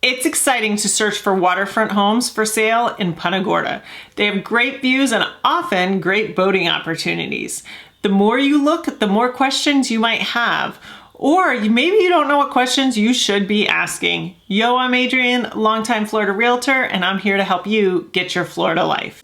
It's exciting to search for waterfront homes for sale in Punta Gorda. They have great views and often great boating opportunities. The more you look, the more questions you might have. Or maybe you don't know what questions you should be asking. Yo, I'm Adrienne, longtime Florida Realtor, and I'm here to help you get your Florida life.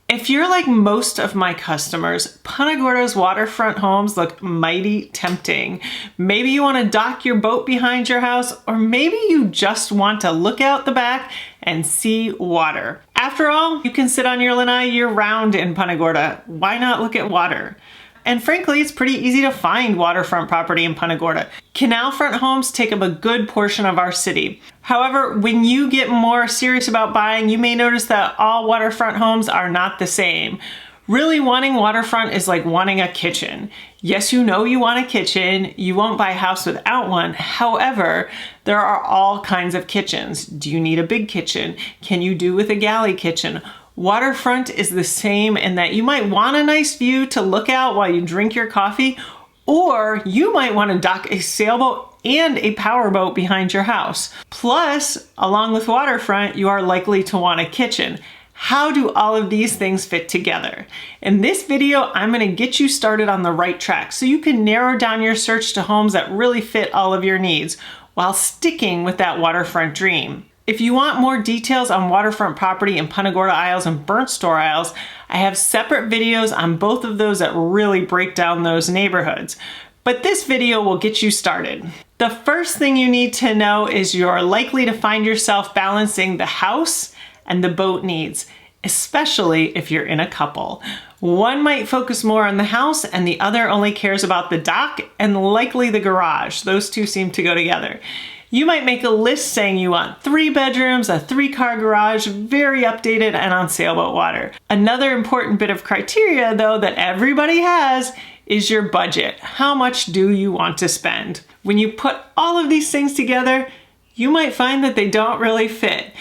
If you're like most of my customers, Punta Gorda's waterfront homes look mighty tempting. Maybe you want to dock your boat behind your house, or maybe you just want to look out the back and see water. After all, you can sit on your lanai year-round in Punta Gorda. Why not look at water? And frankly, it's pretty easy to find waterfront property in Punta Gorda. Canal front homes take up a good portion of our city. However, when you get more serious about buying, you may notice that all waterfront homes are not the same. Really wanting waterfront is like wanting a kitchen. Yes, you know you want a kitchen. You won't buy a house without one. However, there are all kinds of kitchens. Do you need a big kitchen? Can you do with a galley kitchen? Waterfront is the same in that you might want a nice view to look out while you drink your coffee, or you might want to dock a sailboat and a powerboat behind your house. Plus, along with waterfront, you are likely to want a kitchen. How do all of these things fit together? In this video, I'm going to get you started on the right track so you can narrow down your search to homes that really fit all of your needs while sticking with that waterfront dream. If you want more details on waterfront property in Punta Gorda Isles and Burnt Store Isles, I have separate videos on both of those that really break down those neighborhoods. But this video will get you started. The first thing you need to know is you're likely to find yourself balancing the house and the boat needs, especially if you're in a couple. One might focus more on the house and the other only cares about the dock and likely the garage. Those two seem to go together. You might make a list saying you want 3 bedrooms, a 3-car garage, very updated and on sailboat water. Another important bit of criteria though that everybody has is your budget. How much do you want to spend? When you put all of these things together, you might find that they don't really fit.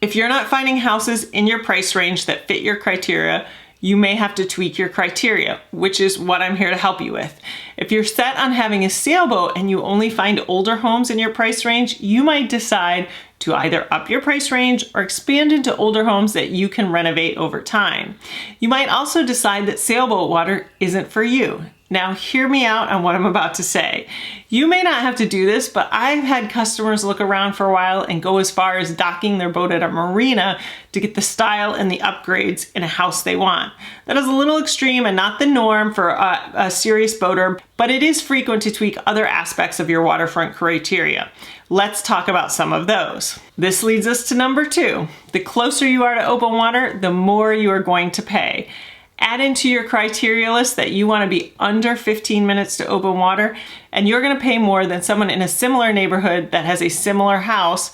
If you're not finding houses in your price range that fit your criteria, you may have to tweak your criteria, which is what I'm here to help you with. If you're set on having a sailboat and you only find older homes in your price range, you might decide to either up your price range or expand into older homes that you can renovate over time. You might also decide that sailboat water isn't for you. Now, hear me out on what I'm about to say. You may not have to do this, but I've had customers look around for a while and go as far as docking their boat at a marina to get the style and the upgrades in a house they want. That is a little extreme and not the norm for a serious boater, but it is frequent to tweak other aspects of your waterfront criteria. Let's talk about some of those. This leads us to number 2. The closer you are to open water, the more you are going to pay. Add into your criteria list that you want to be under 15 minutes to open water, and you're going to pay more than someone in a similar neighborhood that has a similar house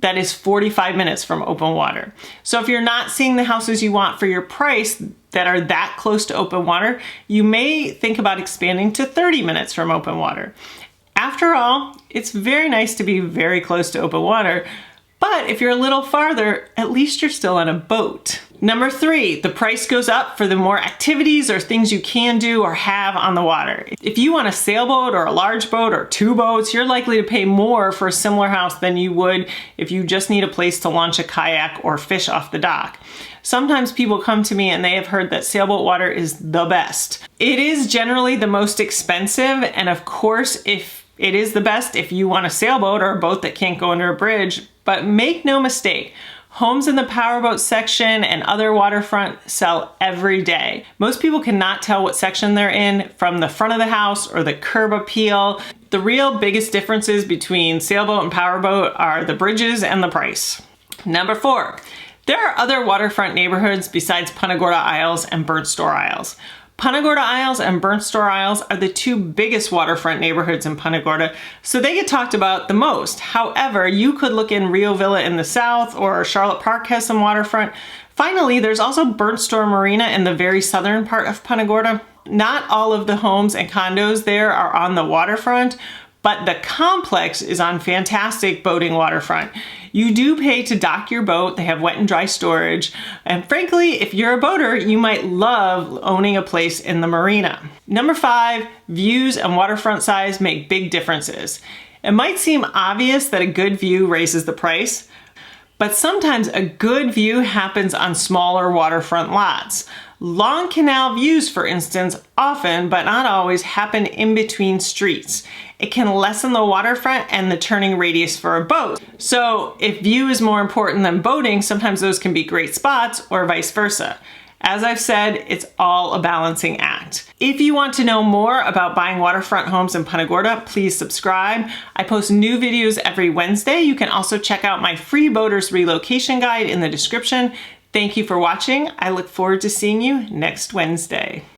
that is 45 minutes from open water. So if you're not seeing the houses you want for your price that are that close to open water, you may think about expanding to 30 minutes from open water. After all, it's very nice to be very close to open water, but if you're a little farther, at least you're still on a boat. Number 3, the price goes up for the more activities or things you can do or have on the water. If you want a sailboat or a large boat or 2 boats, you're likely to pay more for a similar house than you would if you just need a place to launch a kayak or fish off the dock. Sometimes people come to me and they have heard that sailboat water is the best. It is generally the most expensive, and of course, if it is the best if you want a sailboat or a boat that can't go under a bridge, but make no mistake, homes in the powerboat section and other waterfront sell every day. Most people cannot tell what section they're in from the front of the house or the curb appeal. The real biggest differences between sailboat and powerboat are the bridges and the price. Number 4, there are other waterfront neighborhoods besides Punta Gorda Isles and Burnt Store Isles. Punta Gorda Isles and Burnt Store Isles are the 2 biggest waterfront neighborhoods in Punta Gorda, so they get talked about the most. However, you could look in Rio Villa in the south, or Charlotte Park has some waterfront. Finally, there's also Burnt Store Marina in the very southern part of Punta Gorda. Not all of the homes and condos there are on the waterfront, but the complex is on fantastic boating waterfront. You do pay to dock your boat. They have wet and dry storage. And frankly, if you're a boater, you might love owning a place in the marina. Number 5, views and waterfront size make big differences. It might seem obvious that a good view raises the price, but sometimes a good view happens on smaller waterfront lots. Long canal views, for instance, often, but not always, happen in between streets. It can lessen the waterfront and the turning radius for a boat. So if view is more important than boating, sometimes those can be great spots, or vice versa. As I've said, it's all a balancing act. If you want to know more about buying waterfront homes in Punta Gorda, please subscribe. I post new videos every Wednesday. You can also check out my free boaters relocation guide in the description. Thank you for watching. I look forward to seeing you next Wednesday.